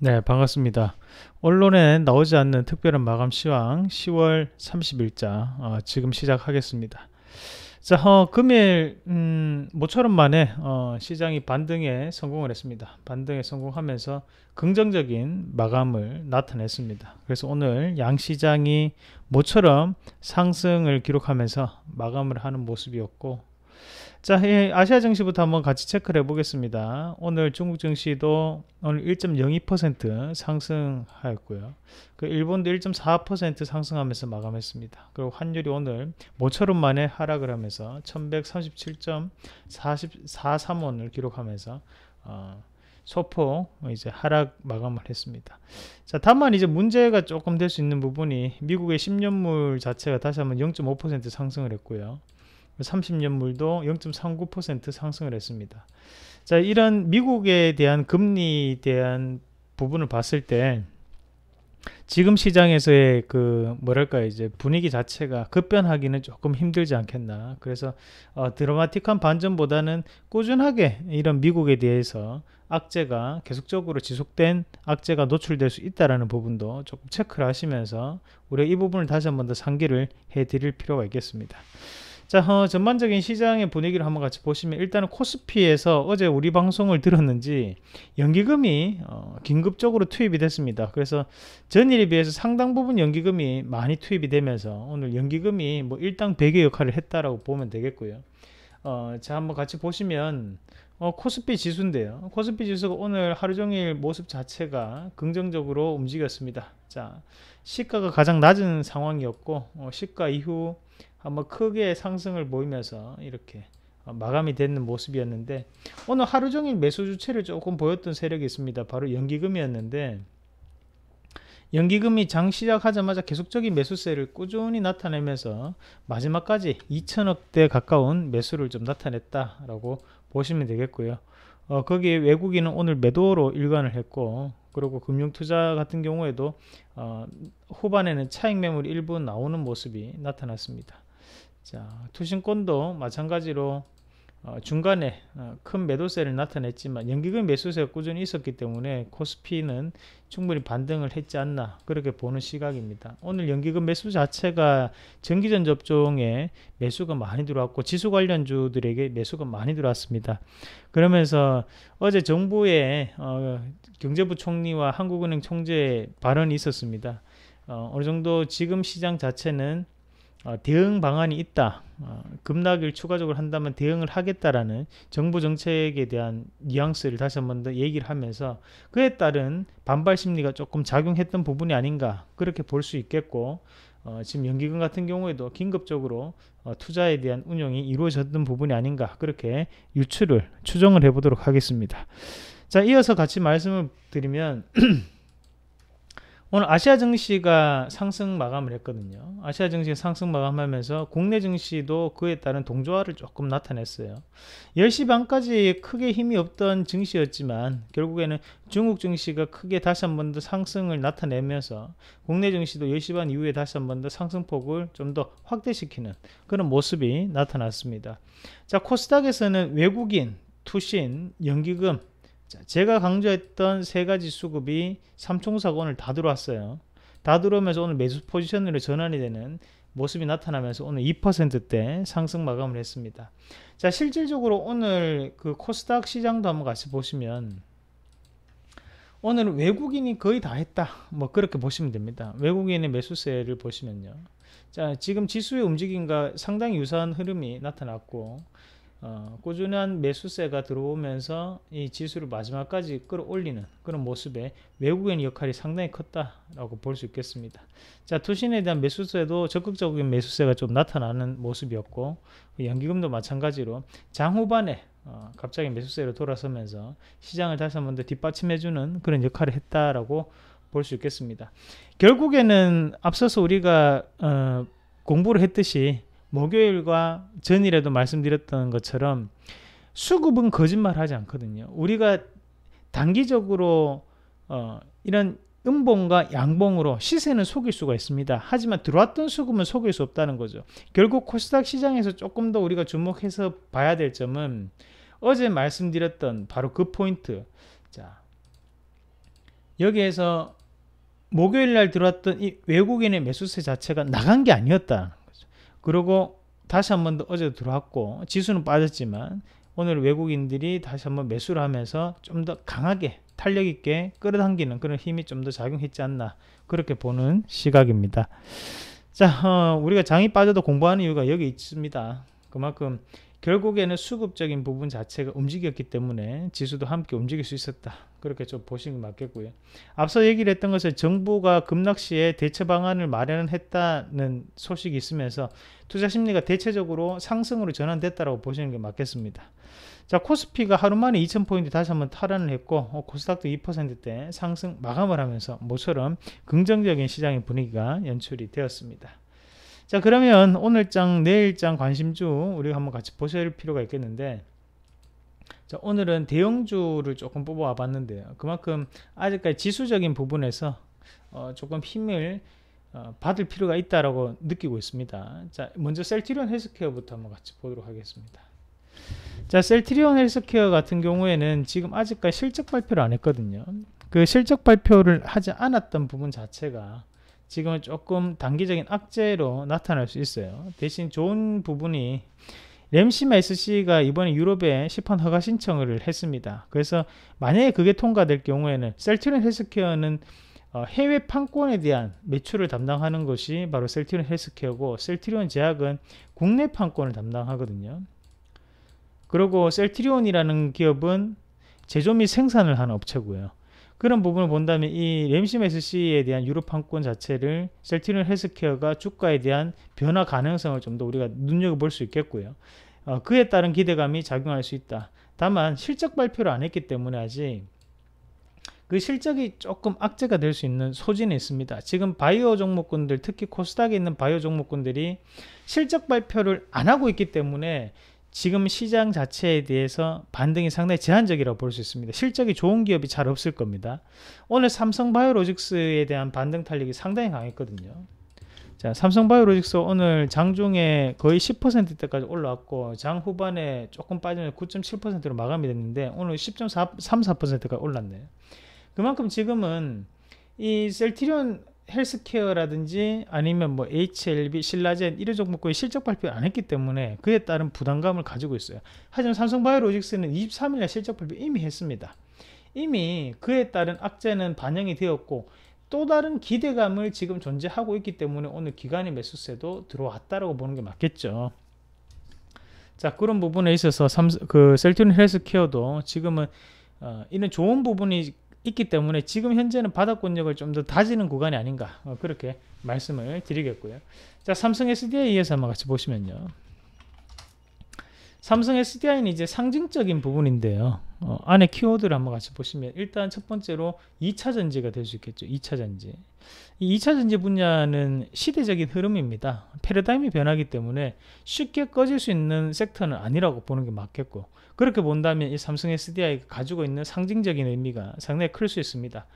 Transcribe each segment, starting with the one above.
네, 반갑습니다. 언론에 나오지 않는 특별한 마감 시황 10월 30일자 지금 시작하겠습니다. 자, 금일 모처럼 만에 시장이 반등에 성공을 했습니다. 반등에 성공하면서 긍정적인 마감을 나타냈습니다. 그래서 오늘 양시장이 모처럼 상승을 기록하면서 마감을 하는 모습이었고, 자, 아시아 증시부터 한번 같이 체크를 해보겠습니다. 오늘 중국 증시도 오늘 1.02% 상승하였고요. 그 일본도 1.4% 상승하면서 마감했습니다. 그리고 환율이 오늘 모처럼 만에 하락을 하면서 1137.43원을 기록하면서 소폭 이제 하락 마감을 했습니다. 자, 다만 이제 문제가 조금 될 수 있는 부분이 미국의 10년물 자체가 다시 한번 0.5% 상승을 했고요. 30년물도 0.39% 상승을 했습니다. 자, 이런 미국에 대한 금리에 대한 부분을 봤을 때 지금 시장에서의 그 뭐랄까 이제 분위기 자체가 급변하기는 조금 힘들지 않겠나. 그래서 드라마틱한 반전보다는 꾸준하게 이런 미국에 대해서 악재가 계속적으로 지속된 악재가 노출될 수 있다라는 부분도 조금 체크를 하시면서 우리가 이 부분을 다시 한번 더 상기를 해 드릴 필요가 있겠습니다. 자, 전반적인 시장의 분위기를 한번 같이 보시면 일단은 코스피에서 어제 우리 방송을 들었는지 연기금이 긴급적으로 투입이 됐습니다. 그래서 전일에 비해서 상당 부분 연기금이 많이 투입이 되면서 오늘 연기금이 뭐 일당 100의 역할을 했다라고 보면 되겠고요. 자, 한번 같이 보시면 코스피 지수인데요. 코스피 지수가 오늘 하루 종일 모습 자체가 긍정적으로 움직였습니다. 자, 시가가 가장 낮은 상황이었고 시가 이후 한번 크게 상승을 보이면서 이렇게 마감이 되는 모습이었는데 오늘 하루 종일 매수 주체를 조금 보였던 세력이 있습니다. 바로 연기금이었는데 연기금이 장 시작하자마자 계속적인 매수세를 꾸준히 나타내면서 마지막까지 2천억대 가까운 매수를 좀 나타냈다라고 보시면 되겠고요. 거기에 외국인은 오늘 매도로 일관을 했고, 그리고 금융투자 같은 경우에도 후반에는 차익 매물이 일부 나오는 모습이 나타났습니다. 자, 투신권도 마찬가지로 중간에 큰 매도세를 나타냈지만 연기금 매수세가 꾸준히 있었기 때문에 코스피는 충분히 반등을 했지 않나 그렇게 보는 시각입니다. 오늘 연기금 매수 자체가 정기전 접종에 매수가 많이 들어왔고 지수 관련주들에게 매수가 많이 들어왔습니다. 그러면서 어제 정부의 경제부 총리와 한국은행 총재 발언이 있었습니다. 어느 정도 지금 시장 자체는 대응 방안이 있다. 급락을 추가적으로 한다면 대응을 하겠다라는 정부 정책에 대한 뉘앙스를 다시 한 번 더 얘기를 하면서 그에 따른 반발 심리가 조금 작용했던 부분이 아닌가 그렇게 볼 수 있겠고, 지금 연기금 같은 경우에도 긴급적으로 투자에 대한 운용이 이루어졌던 부분이 아닌가 그렇게 추정을 해보도록 하겠습니다. 자, 이어서 같이 말씀을 드리면 오늘 아시아 증시가 상승 마감을 했거든요. 아시아 증시가 상승 마감하면서 국내 증시도 그에 따른 동조화를 조금 나타냈어요. 10시 반까지 크게 힘이 없던 증시였지만 결국에는 중국 증시가 크게 다시 한 번 더 상승을 나타내면서 국내 증시도 10시 반 이후에 다시 한 번 더 상승폭을 좀 더 확대시키는 그런 모습이 나타났습니다. 자, 코스닥에서는 외국인, 투신, 연기금, 제가 강조했던 세 가지 수급이 삼총사가 오늘 다 들어왔어요. 다 들어오면서 오늘 매수 포지션으로 전환이 되는 모습이 나타나면서 오늘 2%대 상승 마감을 했습니다. 자, 실질적으로 오늘 그 코스닥 시장도 한번 같이 보시면 오늘 외국인이 거의 다 했다. 뭐 그렇게 보시면 됩니다. 외국인의 매수세를 보시면요. 자, 지금 지수의 움직임과 상당히 유사한 흐름이 나타났고 꾸준한 매수세가 들어오면서 이 지수를 마지막까지 끌어올리는 그런 모습에 외국인의 역할이 상당히 컸다라고 볼 수 있겠습니다. 자, 투신에 대한 매수세도 적극적인 매수세가 좀 나타나는 모습이었고 연기금도 마찬가지로 장 후반에 갑자기 매수세로 돌아서면서 시장을 다시 한 번 더 뒷받침해주는 그런 역할을 했다라고 볼 수 있겠습니다. 결국에는 앞서서 우리가 공부를 했듯이 목요일과 전일에도 말씀드렸던 것처럼 수급은 거짓말하지 않거든요. 우리가 단기적으로 이런 음봉과 양봉으로 시세는 속일 수가 있습니다. 하지만 들어왔던 수급은 속일 수 없다는 거죠. 결국 코스닥 시장에서 조금 더 우리가 주목해서 봐야 될 점은 어제 말씀드렸던 바로 그 포인트. 자, 여기에서 목요일 날 들어왔던 이 외국인의 매수세 자체가 나간 게 아니었다는 거죠. 그리고 다시 한 번 더 어제도 들어왔고 지수는 빠졌지만 오늘 외국인들이 다시 한번 매수를 하면서 좀 더 강하게 탄력 있게 끌어당기는 그런 힘이 좀 더 작용했지 않나, 그렇게 보는 시각입니다. 자, 우리가 장이 빠져도 공부하는 이유가 여기 있습니다. 그만큼 결국에는 수급적인 부분 자체가 움직였기 때문에 지수도 함께 움직일 수 있었다, 그렇게 좀 보시는 게 맞겠고요. 앞서 얘기를 했던 것은 정부가 급락시에 대처 방안을 마련했다는 소식이 있으면서 투자 심리가 대체적으로 상승으로 전환됐다고 보시는 게 맞겠습니다. 자, 코스피가 하루 만에 2000포인트 다시 한번 탈환을 했고 코스닥도 2%대 상승 마감을 하면서 모처럼 긍정적인 시장의 분위기가 연출이 되었습니다. 자, 그러면 오늘장 내일장 관심주 우리가 한번 같이 보실 필요가 있겠는데, 자, 오늘은 대형주를 조금 뽑아 봤는데요. 그만큼 아직까지 지수적인 부분에서 조금 힘을 받을 필요가 있다라고 느끼고 있습니다. 자, 먼저 셀트리온 헬스케어부터 한번 같이 보도록 하겠습니다. 자, 셀트리온 헬스케어 같은 경우에는 지금 아직까지 실적 발표를 안 했거든요. 그 실적 발표를 하지 않았던 부분 자체가 지금은 조금 단기적인 악재로 나타날 수 있어요. 대신 좋은 부분이 램시마 SC가 이번에 유럽에 시판 허가 신청을 했습니다. 그래서 만약에 그게 통과될 경우에는 셀트리온 헬스케어는 해외 판권에 대한 매출을 담당하는 것이 바로 셀트리온 헬스케어고, 셀트리온 제약은 국내 판권을 담당하거든요. 그리고 셀트리온이라는 기업은 제조 및 생산을 하는 업체고요. 그런 부분을 본다면 이 램시마 SC에 대한 유럽 판권 자체를 셀트리온 헬스케어가 주가에 대한 변화 가능성을 좀 더 우리가 눈여겨볼 수 있겠고요. 그에 따른 기대감이 작용할 수 있다. 다만 실적 발표를 안 했기 때문에 아직 그 실적이 조금 악재가 될 수 있는 소지는 있습니다. 지금 바이오 종목군들, 특히 코스닥에 있는 바이오 종목군들이 실적 발표를 안 하고 있기 때문에 지금 시장 자체에 대해서 반등이 상당히 제한적이라고 볼 수 있습니다. 실적이 좋은 기업이 잘 없을 겁니다. 오늘 삼성바이오로직스에 대한 반등 탄력이 상당히 강했거든요. 자, 삼성바이오로직스 오늘 장중에 거의 10%대까지 올라왔고 장 후반에 조금 빠지면 9.7%로 마감이 됐는데 오늘 10.34%까지 올랐네요. 그만큼 지금은 이 셀트리온 헬스케어라든지 아니면 뭐 HLB, 신라젠 이런 종목군이 실적 발표 안 했기 때문에 그에 따른 부담감을 가지고 있어요. 하지만 삼성바이오로직스는 23일날 실적 발표 이미 했습니다. 이미 그에 따른 악재는 반영이 되었고 또 다른 기대감을 지금 존재하고 있기 때문에 오늘 기관의 매수세도 들어왔다라고 보는 게 맞겠죠. 자, 그런 부분에 있어서 셀트리온 헬스케어도 지금은 이런 좋은 부분이 있기 때문에 지금 현재는 바닥권력을 좀 더 다지는 구간이 아닌가, 그렇게 말씀을 드리겠고요. 자, 삼성 SDI에서 한번 같이 보시면요. 삼성 SDI는 이제 상징적인 부분인데요. 안에 키워드를 한번 같이 보시면 일단 첫 번째로 2차전지가 될 수 있겠죠. 2차전지. 이 2차전지 분야는 시대적인 흐름입니다. 패러다임이 변하기 때문에 쉽게 꺼질 수 있는 섹터는 아니라고 보는 게 맞겠고, 그렇게 본다면 이 삼성 SDI가 가지고 있는 상징적인 의미가 상당히 클 수 있습니다.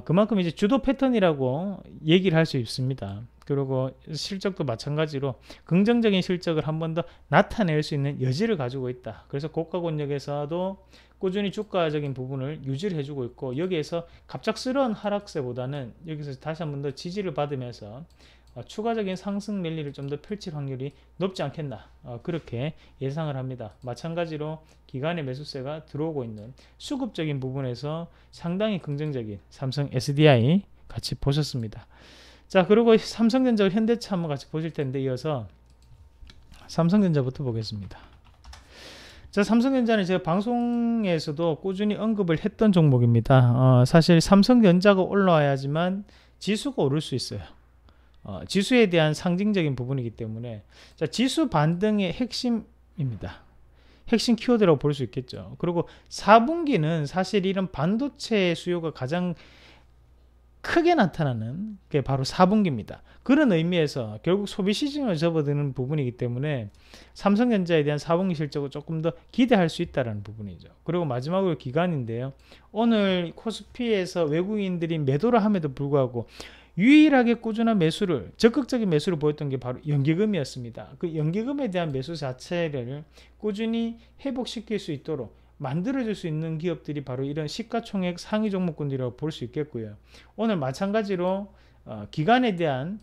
그만큼 이제 주도 패턴이라고 얘기를 할 수 있습니다. 그리고 실적도 마찬가지로 긍정적인 실적을 한 번 더 나타낼 수 있는 여지를 가지고 있다. 그래서 고가 권역에서도 꾸준히 주가적인 부분을 유지를 해주고 있고, 여기에서 갑작스러운 하락세보다는 여기서 다시 한 번 더 지지를 받으면서 추가적인 상승 랠리를 좀 더 펼칠 확률이 높지 않겠나, 그렇게 예상을 합니다. 마찬가지로 기관의 매수세가 들어오고 있는 수급적인 부분에서 상당히 긍정적인 삼성 SDI 같이 보셨습니다. 자, 그리고 삼성전자, 현대차 한번 같이 보실 텐데 이어서 삼성전자부터 보겠습니다. 자, 삼성전자는 제가 방송에서도 꾸준히 언급을 했던 종목입니다. 사실 삼성전자가 올라와야지만 지수가 오를 수 있어요. 지수에 대한 상징적인 부분이기 때문에, 자, 지수 반등의 핵심입니다. 핵심 키워드라고 볼 수 있겠죠. 그리고 4분기는 사실 이런 반도체 수요가 가장 크게 나타나는 게 바로 4분기입니다. 그런 의미에서 결국 소비 시즌을 접어드는 부분이기 때문에 삼성전자에 대한 4분기 실적을 조금 더 기대할 수 있다는 부분이죠. 그리고 마지막으로 기관인데요. 오늘 코스피에서 외국인들이 매도를 함에도 불구하고 유일하게 꾸준한 매수를, 적극적인 매수를 보였던 게 바로 연기금이었습니다. 그 연기금에 대한 매수 자체를 꾸준히 회복시킬 수 있도록 만들어줄 수 있는 기업들이 바로 이런 시가총액 상위 종목군이라고 볼 수 있겠고요. 오늘 마찬가지로 기관에 대한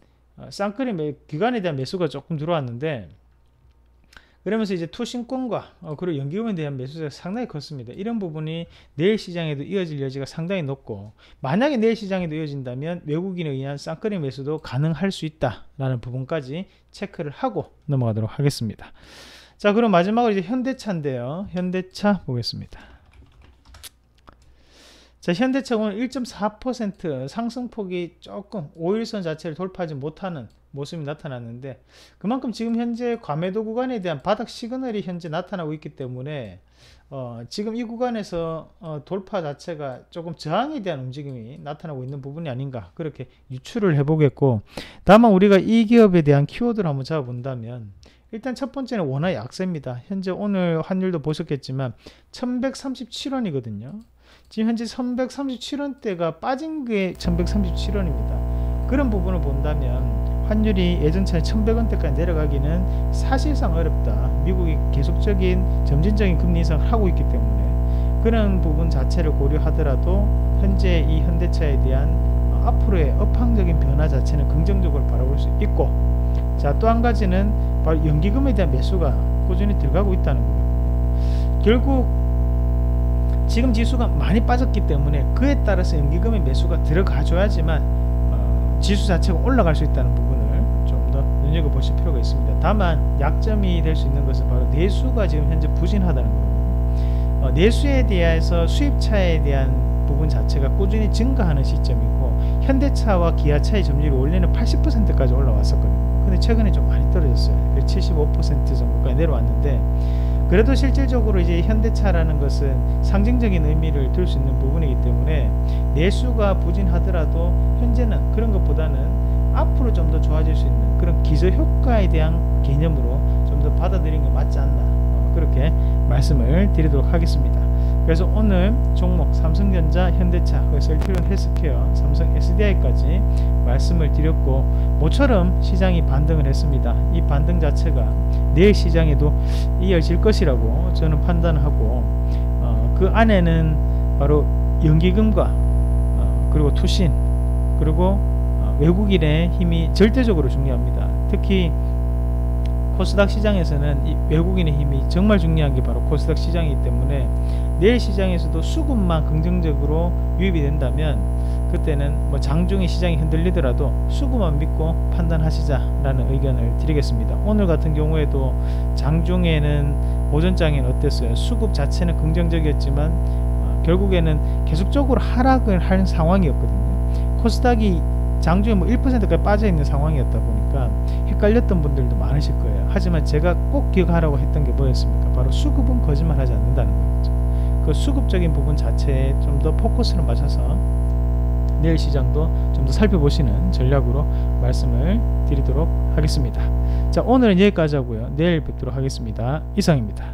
기관에 대한 매수가 조금 들어왔는데, 그러면서 이제 투신권과 그리고 연기금에 대한 매수가 상당히 컸습니다. 이런 부분이 내일 시장에도 이어질 여지가 상당히 높고, 만약에 내일 시장에도 이어진다면 외국인에 의한 쌍끌이 매수도 가능할 수 있다라는 부분까지 체크를 하고 넘어가도록 하겠습니다. 자, 그럼 마지막으로 이제 현대차인데요. 현대차 보겠습니다. 자, 현대차 오늘 1.4% 상승폭이 조금 5일선 자체를 돌파하지 못하는 모습이 나타났는데, 그만큼 지금 현재 과매도 구간에 대한 바닥 시그널이 현재 나타나고 있기 때문에 지금 이 구간에서 돌파 자체가 조금 저항에 대한 움직임이 나타나고 있는 부분이 아닌가, 그렇게 유추를 해보겠고, 다만 우리가 이 기업에 대한 키워드를 한번 잡아본다면, 일단 첫 번째는 원화 약세입니다. 현재 오늘 환율도 보셨겠지만 1137원이거든요. 지금 현재 1137원대가 빠진 게 1137원입니다. 그런 부분을 본다면 환율이 예전처럼 1100원대까지 내려가기는 사실상 어렵다. 미국이 계속적인 점진적인 금리 인상을 하고 있기 때문에 그런 부분 자체를 고려하더라도 현재 이 현대차에 대한 앞으로의 업황적인 변화 자체는 긍정적으로 바라볼 수 있고, 자, 또 한 가지는 바로 연기금에 대한 매수가 꾸준히 들어가고 있다는 거예요. 결국 지금 지수가 많이 빠졌기 때문에 그에 따라서 연기금의 매수가 들어가줘야지만 지수 자체가 올라갈 수 있다는 부분을 좀 더 눈여겨보실 필요가 있습니다. 다만 약점이 될 수 있는 것은 바로 내수가 지금 현재 부진하다는 거거든요. 내수에 대해서 수입차에 대한 부분 자체가 꾸준히 증가하는 시점이고, 현대차와 기아차의 점유율이 원래는 80%까지 올라왔었거든요. 근데 최근에 좀 많이 떨어졌어요. 75% 정도까지 내려왔는데, 그래도 실질적으로 이제 현대차라는 것은 상징적인 의미를 둘 수 있는 부분이기 때문에 내수가 부진하더라도 현재는 그런 것보다는 앞으로 좀 더 좋아질 수 있는 그런 기저효과에 대한 개념으로 좀 더 받아들이는 게 맞지 않나, 그렇게 말씀을 드리도록 하겠습니다. 그래서 오늘 종목 삼성전자, 현대차, 셀트리온 헬스케어, 삼성 SDI까지 말씀을 드렸고, 모처럼 시장이 반등을 했습니다. 이 반등 자체가 내일 시장에도 이어질 것이라고 저는 판단하고, 그 안에는 바로 연기금과 그리고 투신, 그리고 외국인의 힘이 절대적으로 중요합니다. 특히 코스닥 시장에서는 이 외국인의 힘이 정말 중요한 게 바로 코스닥 시장이기 때문에 내일 시장에서도 수급만 긍정적으로 유입이 된다면 그때는 뭐 장중에 시장이 흔들리더라도 수급만 믿고 판단하시자라는 의견을 드리겠습니다. 오늘 같은 경우에도 장중에는 오전장에는 어땠어요? 수급 자체는 긍정적이었지만 결국에는 계속적으로 하락을 하는 상황이었거든요. 코스닥이 장중에 뭐 1%까지 빠져있는 상황이었다 보니까 헷갈렸던 분들도 많으실 거예요. 하지만 제가 꼭 기억하라고 했던 게 뭐였습니까? 바로 수급은 거짓말하지 않는다는 거죠. 그 수급적인 부분 자체에 좀 더 포커스를 맞춰서 내일 시장도 좀 더 살펴보시는 전략으로 말씀을 드리도록 하겠습니다. 자, 오늘은 여기까지 하고요. 내일 뵙도록 하겠습니다. 이상입니다.